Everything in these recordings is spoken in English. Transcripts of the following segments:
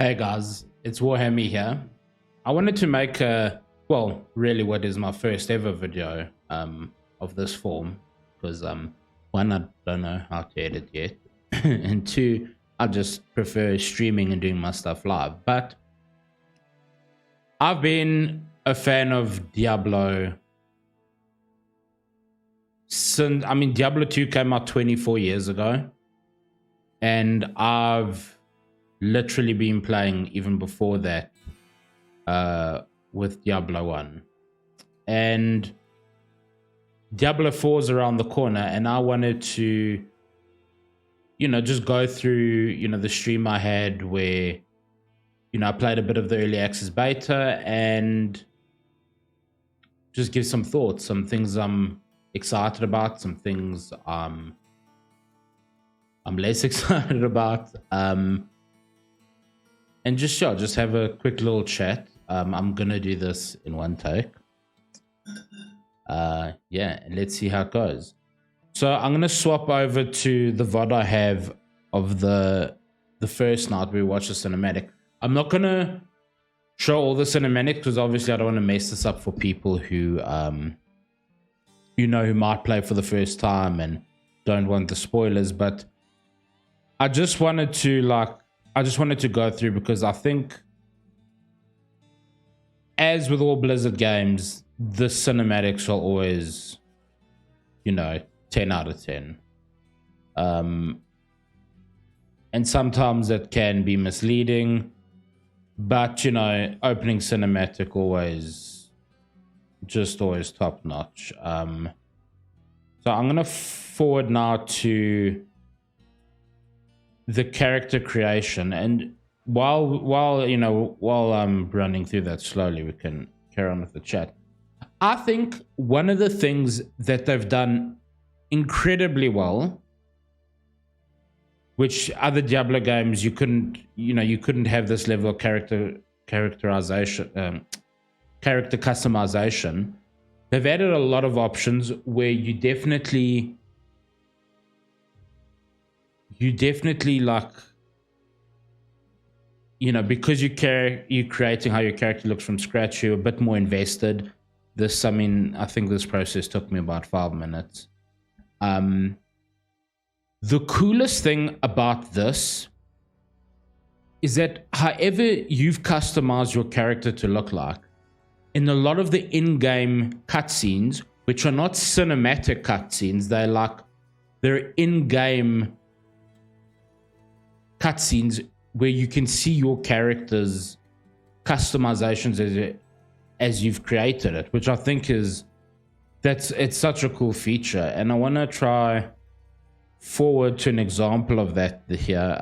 Hey guys, it's Warhammy here. I wanted to make well, really what is my first ever video of this form because one, I don't know how to edit yet, and two, I just prefer streaming and doing my stuff live. But I've been a fan of Diablo since, Diablo 2 came out 24 years ago, and I've literally been playing even before that with Diablo 1. And Diablo 4 is around the corner, and I wanted to, just go through, the stream I had where, I played a bit of the early access beta and just give some thoughts, some things I'm excited about, some things I'm less excited about. And just have a quick little chat. I'm gonna do this in one take. Yeah, let's see how it goes. So I'm gonna swap over to the VOD I have of the first night we watched the cinematic. I'm not gonna show all the cinematic because obviously I don't want to mess this up for people who who might play for the first time and don't want the spoilers. But I just wanted to go through because I think, as with all Blizzard games, the cinematics are always, 10 out of 10. And sometimes it can be misleading, but, opening cinematic always top notch. So I'm going to forward now to the character creation, and while I'm running through that slowly, we can carry on with the chat. I think one of the things that they've done incredibly well, which other Diablo games you couldn't have this level of character customization. They've added a lot of options where you definitely like, because you're creating how your character looks from scratch, you're a bit more invested. I think this process took me about 5 minutes. The coolest thing about this is that however you've customized your character to look like, in a lot of the in-game cutscenes, which are not cinematic cutscenes, they're in-game cutscenes where you can see your character's customizations as you've created it, which I think it's such a cool feature. And I want to try forward to an example of that here.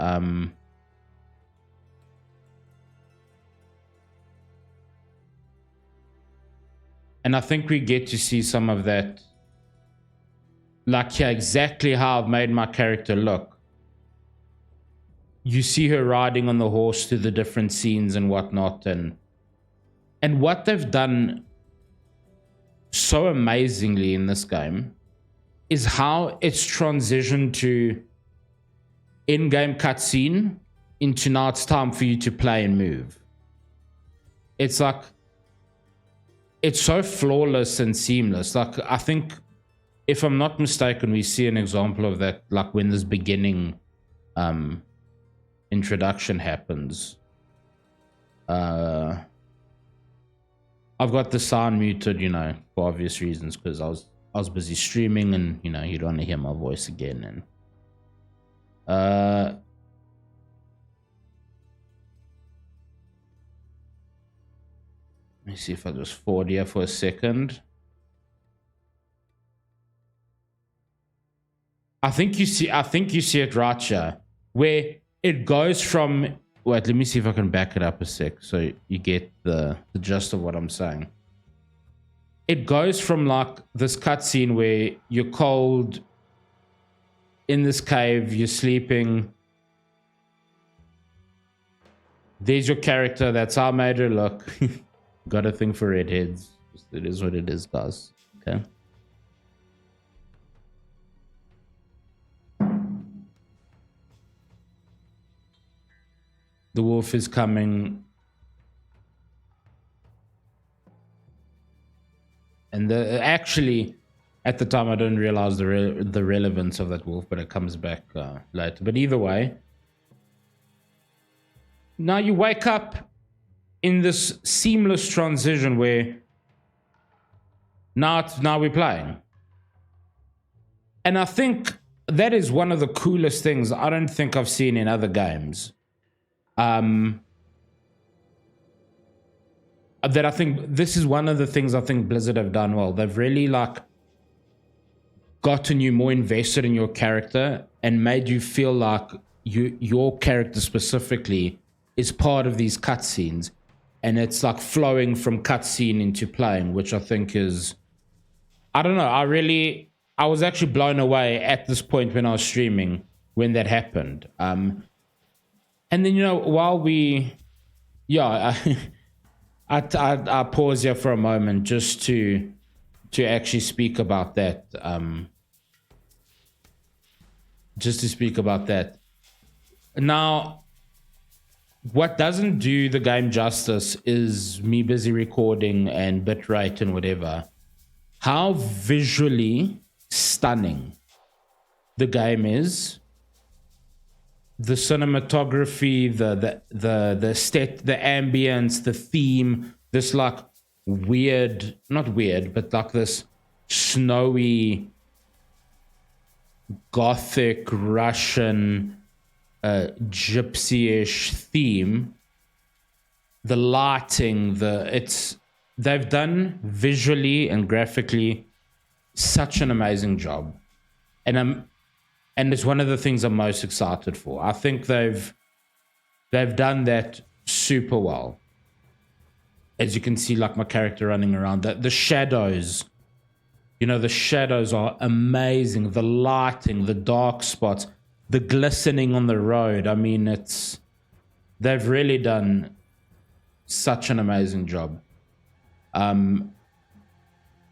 And I think we get to see some of that, like here, exactly how I've made my character look. You see her riding on the horse to the different scenes and whatnot, and what they've done so amazingly in this game is how it's transitioned to in-game cutscene into now it's time for you to play and move. It's like, it's so flawless and seamless. Like, I think, if I'm not mistaken, we see an example of that, like when this beginning introduction happens. I've got the sound muted, for obvious reasons, because I was busy streaming, and you don't want to hear my voice again. And let me see if I just forward here for a second. I think you see it right here, where it goes from, wait, let me see if I can back it up a sec so you get the gist of what I'm saying. It goes from like this cutscene where you're cold in this cave, you're sleeping. There's your character. That's how I made her look. Got a thing for redheads. It is what it is, guys. Okay. The wolf is coming. And actually, at the time, I didn't realize the relevance of that wolf, but it comes back later. But either way, now you wake up in this seamless transition where now we're playing. And I think that is one of the coolest things I don't think I've seen in other games. That I think this is one of the things I think Blizzard have done well. They've really like gotten you more invested in your character and made you feel like your character specifically is part of these cutscenes, and it's like flowing from cutscene into playing, which I think is, I don't know. I was actually blown away at this point when I was streaming when that happened. And then, you know, while we, yeah, I pause here for a moment just to actually speak about that. Just to speak about that. Now, what doesn't do the game justice is me busy recording and bitrate and whatever. How visually stunning the game is. The cinematography, the ambience, the theme, this like weird, not weird, but like this snowy, gothic, Russian, gypsy-ish theme. The lighting, they've done visually and graphically such an amazing job. And it's one of the things I'm most excited for. I think they've done that super well. As you can see, like my character running around, the shadows, you know, the shadows are amazing. The lighting, the dark spots, the glistening on the road. I mean, they've really done such an amazing job. And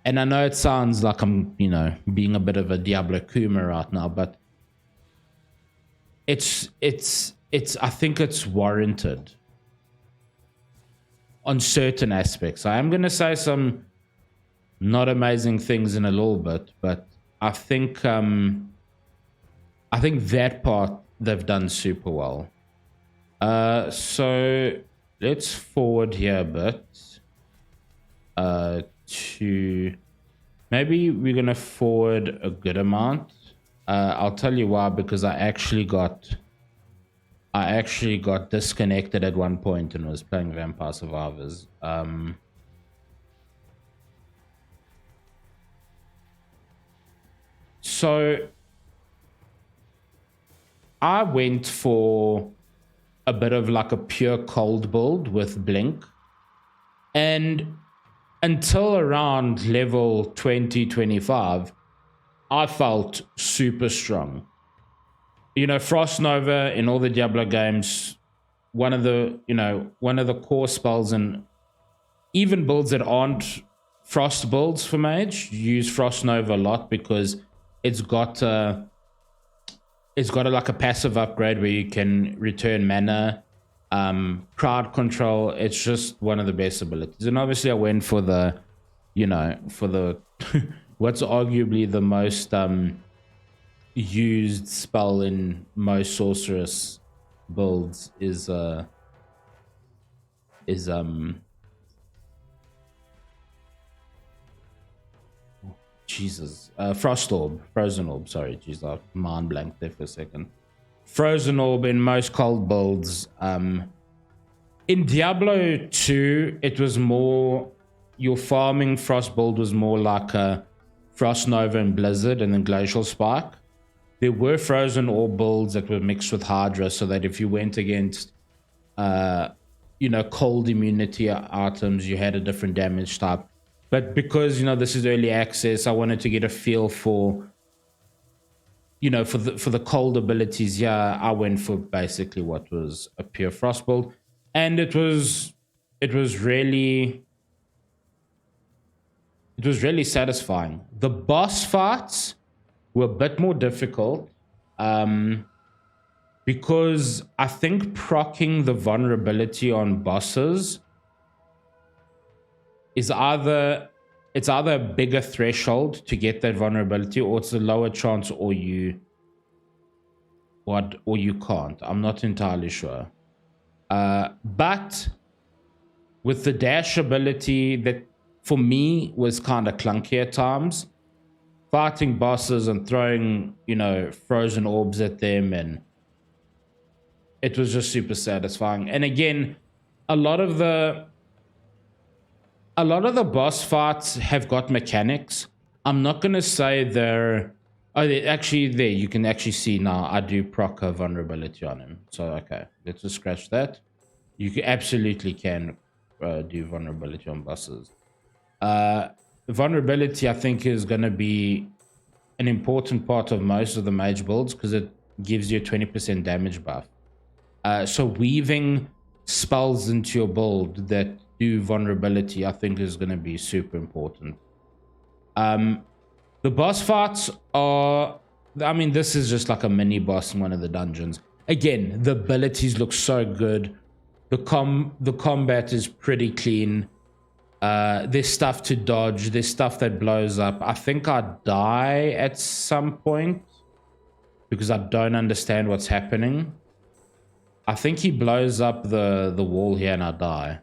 I know it sounds like I'm, you know, being a bit of a Diablo Kuma right now, but it's I think it's warranted on certain aspects. I am going to say some not amazing things in a little bit, but I think that part they've done super well. So let's forward here a bit to maybe we're going to forward a good amount. I'll tell you why, because I actually got disconnected at one point and was playing Vampire Survivors. So I went for a bit of like a pure cold build with Blink, and until around level 20-25, I felt super strong. You know, Frost Nova in all the Diablo games, one of the core spells, and even builds that aren't Frost builds for Mage use Frost Nova a lot because it's got a like a passive upgrade where you can return mana, crowd control. It's just one of the best abilities. And obviously I went for the what's arguably the most used spell in most sorceress builds is Frozen Orb. Sorry, jeez, I mind blanked there for a second. Frozen Orb in most cold builds. In Diablo 2, it was more, your farming Frost build was more like a Frost Nova and Blizzard and then Glacial Spike. There were Frozen Orb builds that were mixed with Hydra, so that if you went against cold immunity items, you had a different damage type. But because, this is early access, I wanted to get a feel for, for the cold abilities. Yeah, I went for basically what was a pure Frost build. And it was really satisfying. The boss fights were a bit more difficult. because I think proccing the vulnerability on bosses is either a bigger threshold to get that vulnerability, or it's a lower chance, or you can't. I'm not entirely sure. But with the dash ability, that for me was kind of clunky at times, fighting bosses and throwing, frozen orbs at them, and it was just super satisfying. And again, a lot of the boss fights have got mechanics. I'm not gonna say they're actually there. You can actually see now I do proc a vulnerability on him. So okay, let's just scratch that. You absolutely can do vulnerability on bosses. Vulnerability, I think, is going to be an important part of most of the mage builds because it gives you a 20% damage buff. So weaving spells into your build that do vulnerability, I think, is going to be super important. The boss fights are, I mean, this is just like a mini boss in one of the dungeons. Again, the abilities look so good. The combat is pretty clean. There's stuff to dodge. There's stuff that blows up. I think I die at some point because I don't understand what's happening. I think he blows up the wall here and I die.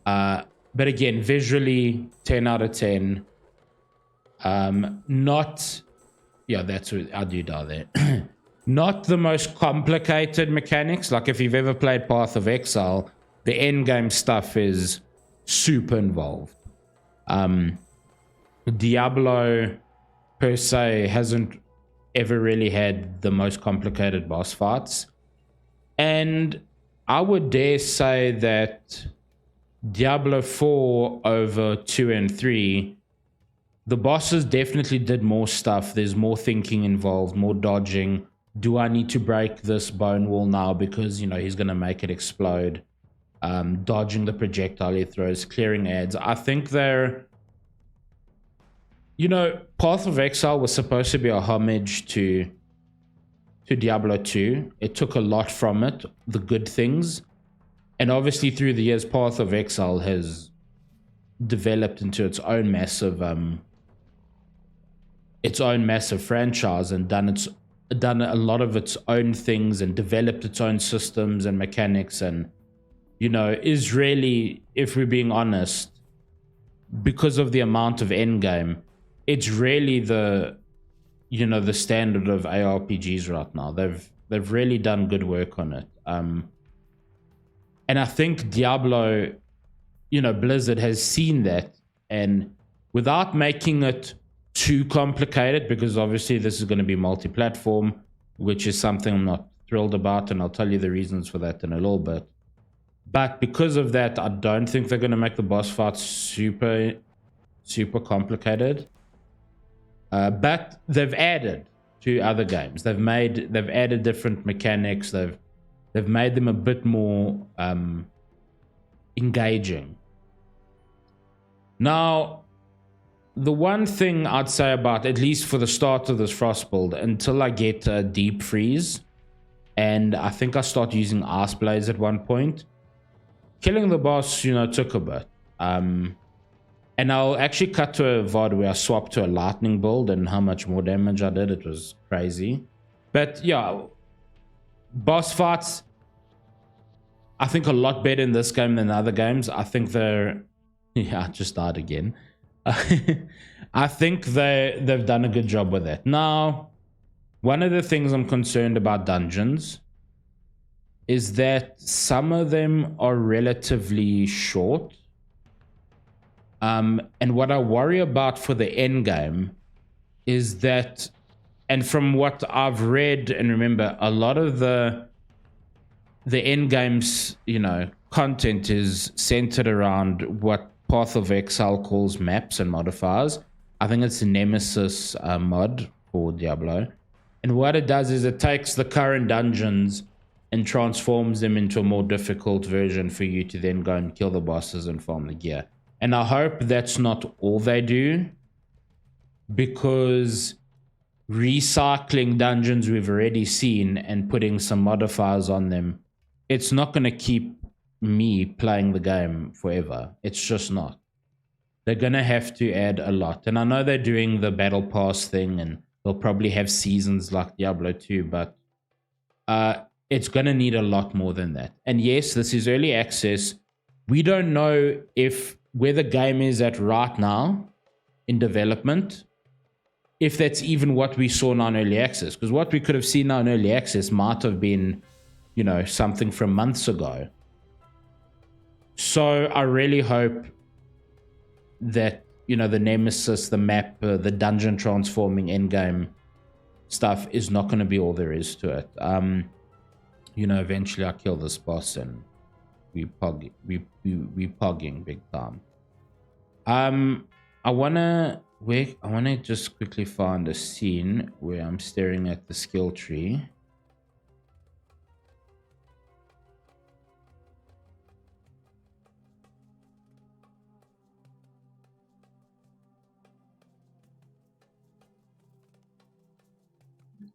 But again, visually, 10 out of 10. Not... Yeah, that's what I do die there. Not the most complicated mechanics. Like if you've ever played Path of Exile, the endgame stuff is super involved. Diablo per se hasn't ever really had the most complicated boss fights. And I would dare say that Diablo 4 over 2 and 3, the bosses definitely did more stuff. There's more thinking involved, more dodging. Do I need to break this bone wall now because, he's going to make it explode? Dodging the projectile he throws, clearing ads. I think they're... Path of Exile was supposed to be a homage to Diablo 2. It took a lot from it, the good things. And obviously through the years, Path of Exile has developed into its own massive franchise and done a lot of its own things and developed its own systems and mechanics, and is really, if we're being honest, because of the amount of endgame, it's really the standard of ARPGs right now. They've really done good work on it. And I think Diablo, Blizzard has seen that, and without making it too complicated, because obviously this is going to be multi-platform, which is something I'm not thrilled about, and I'll tell you the reasons for that in a little bit. But because of that, I don't think they're going to make the boss fights super, super complicated. But they've added to other games. They've added different mechanics. They've made them a bit more engaging. Now, the one thing I'd say about, at least for the start of this Frost build, until I get a deep freeze, and I think I start using Ice Blades at one point, killing the boss, took a bit. And I'll actually cut to a VOD where I swapped to a lightning build and how much more damage I did. It was crazy. But yeah, boss fights, I think a lot better in this game than other games. I think they're... Yeah, I just died again. I think they've done a good job with that. Now, one of the things I'm concerned about dungeons is that some of them are relatively short. And what I worry about for the end game is that, and from what I've read and remember, a lot of the end game's content is centered around what Path of Exile calls maps and modifiers. I think it's a Nemesis mod for Diablo, and what it does is it takes the current dungeons and transforms them into a more difficult version for you to then go and kill the bosses and farm the gear. And I hope that's not all they do, because recycling dungeons we've already seen and putting some modifiers on them, it's not going to keep me playing the game forever. It's just not. They're going to have to add a lot. And I know they're doing the battle pass thing and they'll probably have seasons like Diablo 2, but it's going to need a lot more than that. And yes, this is early access. We don't know if where the game is at right now in development, if that's even what we saw now in early access. Because what we could have seen now in early access might have been, you know, something from months ago. So I really hope that, you know, the nemesis, the map, the dungeon transforming endgame stuff is not going to be all there is to it. You know, eventually I kill this boss and we pogging big time. I wanna just quickly find a scene where I'm staring at the skill tree.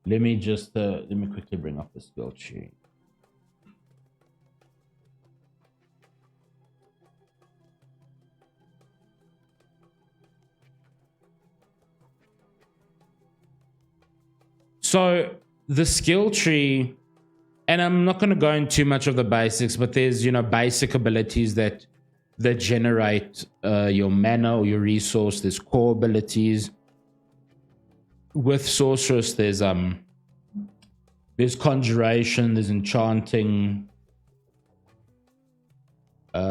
Let me quickly bring up the skill tree. So the skill tree, and I'm not going to go into too much of the basics, but there's, you know, basic abilities that generate your mana or your resource. There's core abilities. With sorceress, there's conjuration, there's enchanting. Yep.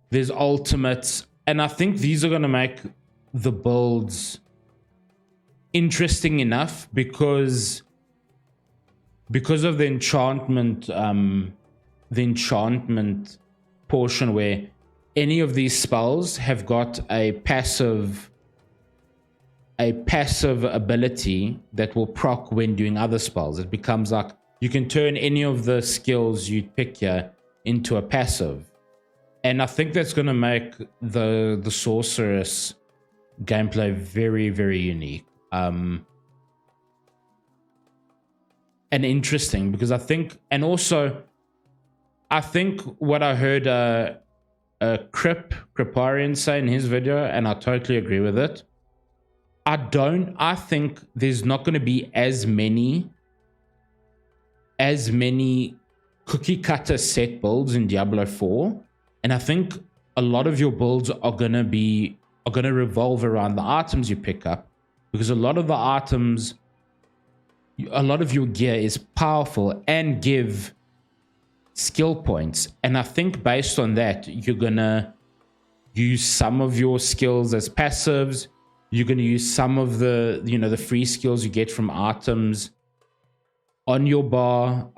There's ultimates, and I think these are going to make the builds interesting enough because of the enchantment portion, where any of these spells have got a passive ability that will proc when doing other spells. It becomes like you can turn any of the skills you pick here into a passive. And I think that's going to make the sorceress gameplay very, very unique. And interesting, because I think what I heard Kriparian say in his video, and I totally agree with it. I think there's not going to be as many cookie cutter set builds in Diablo 4. And I think a lot of your builds are going to revolve around the items you pick up, because a lot of the items, a lot of your gear is powerful and give skill points. And I think based on that, you're going to use some of your skills as passives. You're going to use some of the, you know, the free skills you get from items on your bar.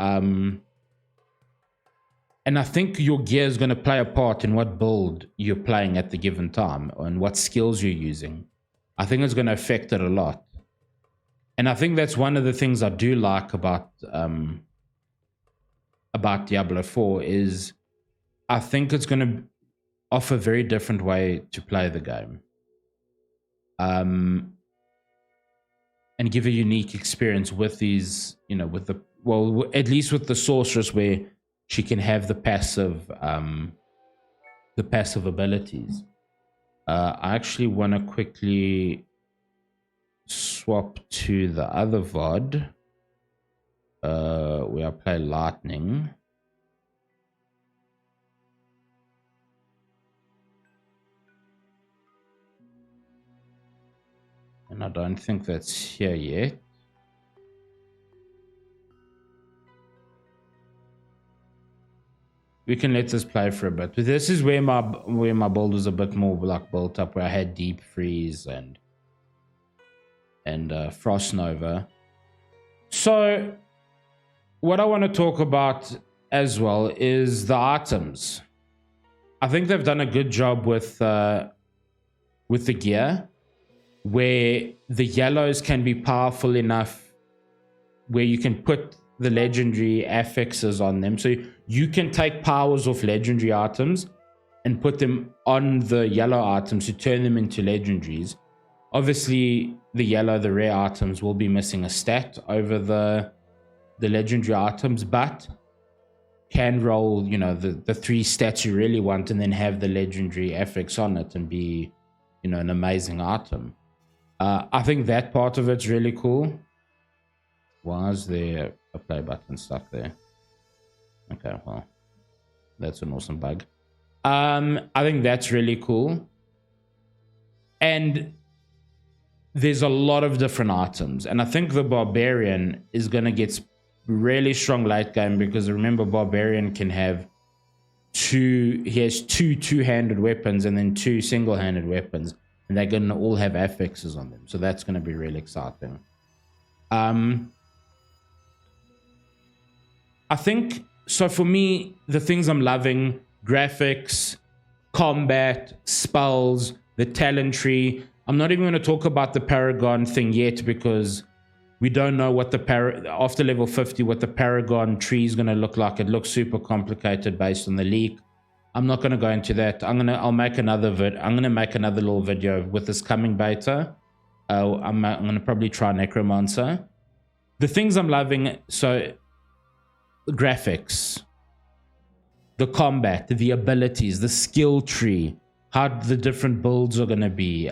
And I think your gear is going to play a part in what build you're playing at the given time and what skills you're using. I think it's going to affect it a lot. And I think that's one of the things I do like about Diablo 4 is I think it's going to offer a very different way to play the game. And give a unique experience with these, you know, at least with the sorceress, where she can have the passive abilities. I actually want to quickly swap to the other VOD where I play Lightning. And I don't think that's here yet. We can let this play for a bit. But this is where my build was a bit more like built up, where I had Deep Freeze and Frost Nova. So what I want to talk about as well is the items. I think they've done a good job with the gear, where the yellows can be powerful enough where you can put the legendary affixes on them. So you can take powers off legendary items and put them on the yellow items to turn them into legendaries. Obviously, the rare items will be missing a stat over the legendary items, but can roll, you know, the 3 stats you really want and then have the legendary affix on it and be, you know, an amazing item. I think that part of it's really cool. Why is there a play button stuck there? Okay, well, that's an awesome bug. I think that's really cool. And there's a lot of different items. And I think the Barbarian is going to get really strong late game, because remember, Barbarian can have he has two two-handed weapons and then 2 single-handed weapons. And they're going to all have affixes on them. So that's going to be really exciting. I think, so for me, the things I'm loving: graphics, combat, spells, the talent tree. I'm not even going to talk about the Paragon thing yet, because we don't know what after level 50, what the Paragon tree is going to look like. It looks super complicated based on the leak. I'm not going to go into that. I'll make another I'm going to make another little video with this coming beta. I'm going to probably try Necromancer. The things I'm loving, so the graphics, the combat, the abilities, the skill tree, how the different builds are going to be.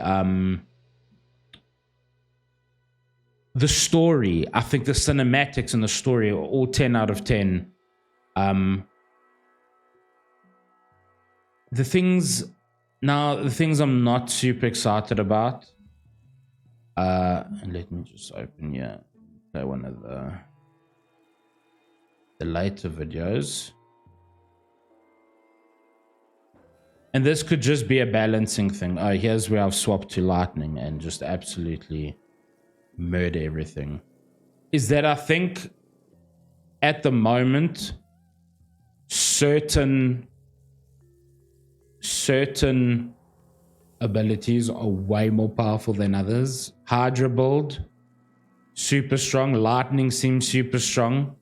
The story, I think the cinematics and the story are all 10 out of 10. The things I'm not super excited about. Let me just open here. Play one of the later videos. And this could just be a balancing thing. Oh, here's where I've swapped to lightning and just absolutely murder everything. Is that I think at the moment certain abilities are way more powerful than others. Hydra build, super strong. Lightning seems super strong.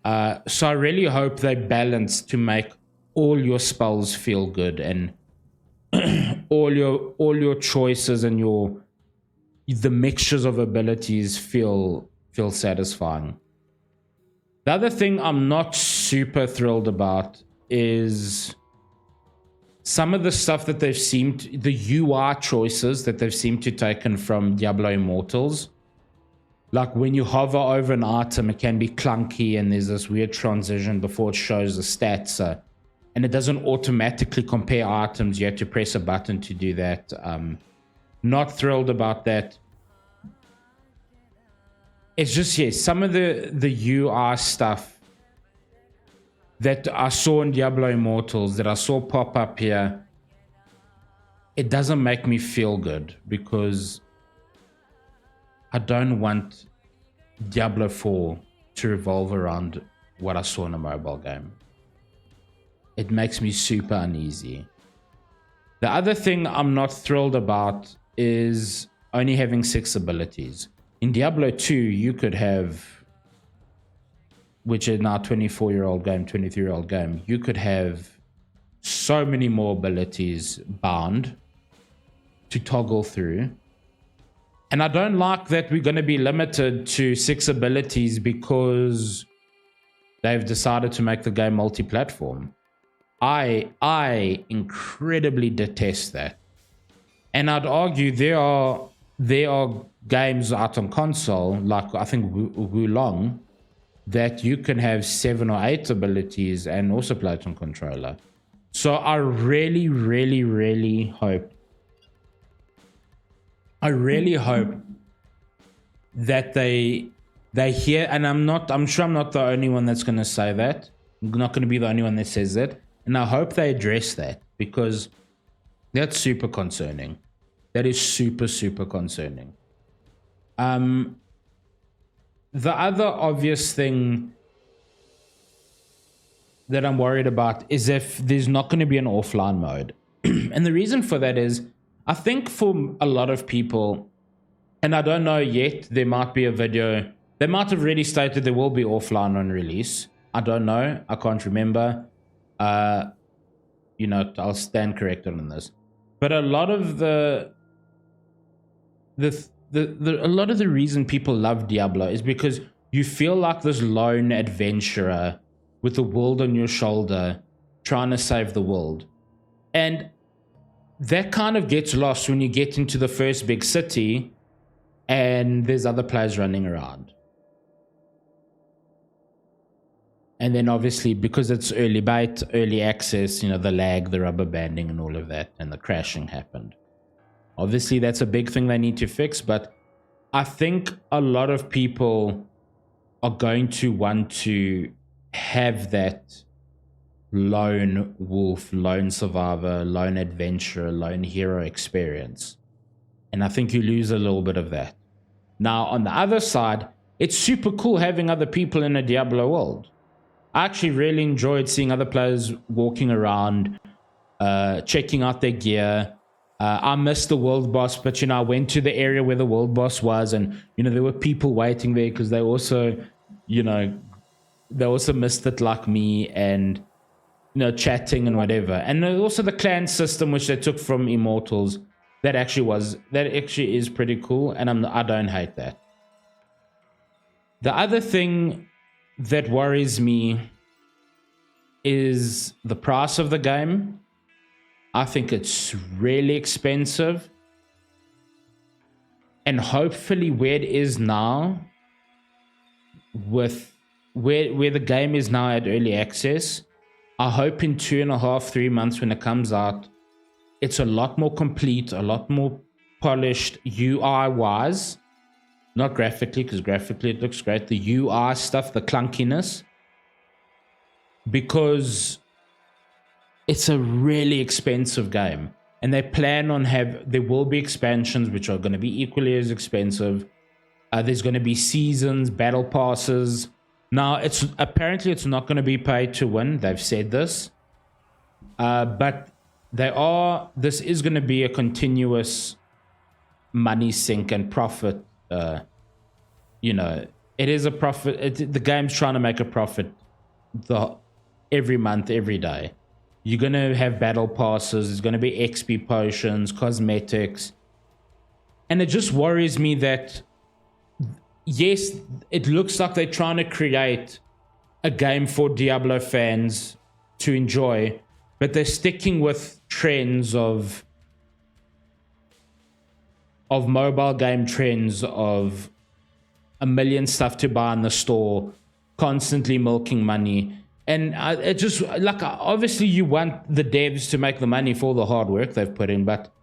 So I really hope they balance to make all your spells feel good, and all your choices and the mixtures of abilities feel satisfying. The other thing I'm not super thrilled about is some of the stuff that the UI choices that they've seemed to taken from Diablo Immortals. Like when you hover over an item, it can be clunky and there's this weird transition before it shows the stats. And it doesn't automatically compare items. You have to press a button to do that. Not thrilled about that. It's just, yeah, some of the UI stuff that I saw in Diablo Immortals, that I saw pop up here, it doesn't make me feel good, because I don't want Diablo 4 to revolve around what I saw in a mobile game. It makes me super uneasy. The other thing I'm not thrilled about is only having 6 abilities. In Diablo 2, you could have, which is now 24-year-old game, 23-year-old game, you could have so many more abilities bound to toggle through. And I don't like that we're going to be limited to 6 abilities because they've decided to make the game multi-platform. I incredibly detest that. And I'd argue there are games out on console, like I think Wulong, that you can have 7 or 8 abilities and also play it on controller. So I really, really, really hope that they hear, and I'm sure I'm not the only one that's going to say that. I'm not going to be the only one that says that. And I hope they address that, because that's super concerning. That is super, super concerning. The other obvious thing that I'm worried about is if there's not going to be an offline mode. And the reason for that is, I think for a lot of people, and I don't know yet, there might be a video They might have already stated there will be offline on release. I don't know. I can't remember. You know, I'll stand corrected on this. But a lot of a lot of the reason people love Diablo is because you feel like this lone adventurer with the world on your shoulder trying to save the world. And that kind of gets lost when you get into the first big city and there's other players running around. And then obviously, because it's early beta, early access, you know, the lag, the rubber banding and all of that, and the crashing happened. Obviously, that's a big thing they need to fix, but I think a lot of people are going to want to have that lone wolf, lone survivor, lone adventurer, lone hero experience. And I think you lose a little bit of that. Now, on the other side, it's super cool having other people in a Diablo world. I actually really enjoyed seeing other players walking around, checking out their gear. I missed the world boss, but, you know, I went to the area where the world boss was, and, you know, there were people waiting there because they also, you know, they also missed it like me, and, you know, chatting and whatever. And also the clan system, which they took from Immortals, that actually is pretty cool, and I don't hate that. The other thing that worries me is the price of the game. I think it's really expensive, and hopefully where it is now, with where the game is now at early access, I hope in 2.5-3 months when it comes out, it's a lot more complete, a lot more polished UI wise, not graphically, because graphically it looks great. The UI stuff, the clunkiness, because it's a really expensive game, and they plan on there will be expansions which are going to be equally as expensive. There's going to be seasons, battle passes. Now, apparently it's not going to be pay to win. They've said this, but this is going to be a continuous money sink and profit. You know, it is a profit. The game's trying to make a profit every month, every day. You're going to have battle passes. There's going to be XP potions, cosmetics. And it just worries me that, yes, it looks like they're trying to create a game for Diablo fans to enjoy, but they're sticking with trends of mobile game trends of a million stuff to buy in the store, constantly milking money. And it just, like, obviously you want the devs to make the money for the hard work they've put in, but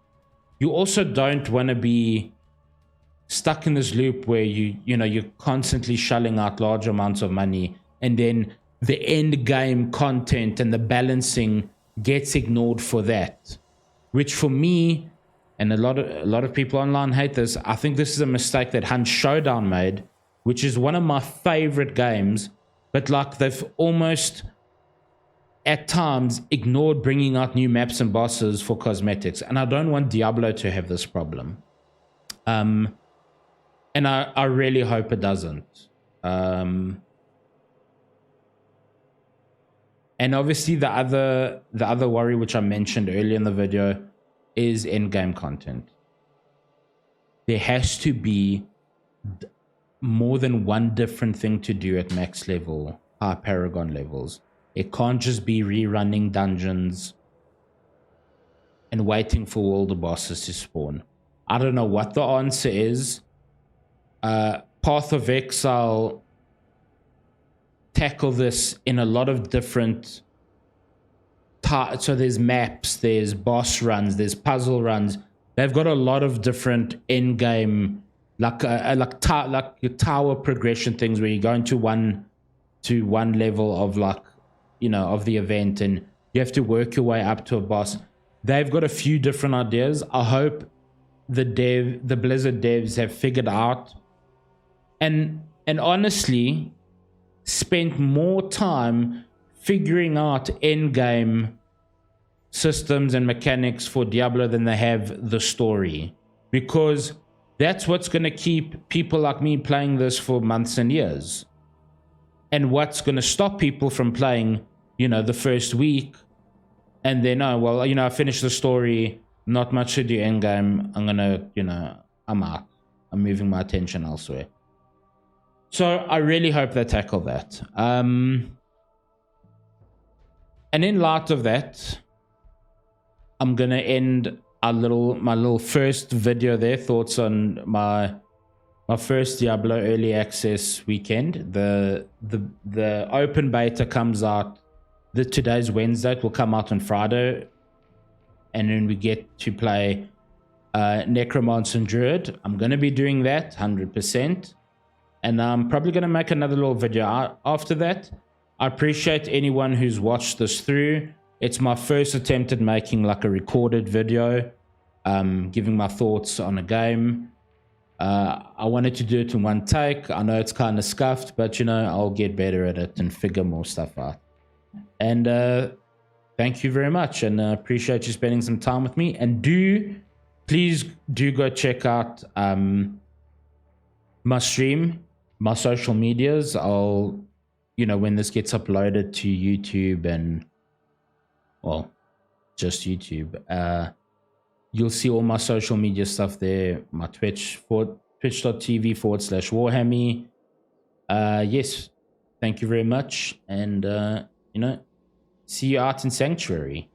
you also don't want to be stuck in this loop where you're constantly shelling out large amounts of money, and then the end game content and the balancing gets ignored for that, which for me, and a lot of people online hate this, I think this is a mistake that Hunt Showdown made, which is one of my favorite games, but like they've almost at times ignored bringing out new maps and bosses for cosmetics, and I don't want Diablo to have this problem. And I really hope it doesn't. And obviously the other worry, which I mentioned earlier in the video, is in-game content. There has to be more than one different thing to do at max level, high Paragon levels. It can't just be rerunning dungeons and waiting for all the bosses to spawn. I don't know what the answer is. Path of Exile tackle this in a lot of different so there's maps, there's boss runs, there's puzzle runs. They've got a lot of different in-game like tower progression things where you go into one level of, like, you know, of the event, and you have to work your way up to a boss. They've got a few different ideas. I hope the Blizzard devs have figured out and honestly spent more time figuring out end-game systems and mechanics for Diablo than they have the story. Because That's what's going to keep people like me playing this for months and years. And what's going to stop people from playing, you know, the first week and then, oh, well, you know, I finished the story, not much to do end game. I'm going to, you know, I'm out. I'm moving my attention elsewhere. So I really hope they tackle that. And in light of that, I'm going to end my little first video there, thoughts on my first Diablo early access weekend. The open beta comes out, today's Wednesday, it will come out on Friday, and then we get to play Necromancer and Druid. I'm going to be doing that 100%, and I'm probably going to make another little video after that. I appreciate anyone who's watched this through. It's my first attempt at making like a recorded video, giving my thoughts on a game. I wanted to do it in one take. I know it's kind of scuffed, but you know, I'll get better at it and figure more stuff out. And thank you very much, and appreciate you spending some time with me. And please do go check out my stream, my social medias. I'll, you know, when this gets uploaded to YouTube and, well, just YouTube, you'll see all my social media stuff there. My twitch.tv/Warhammy. Yes, thank you very much. And, you know, see you out in Sanctuary.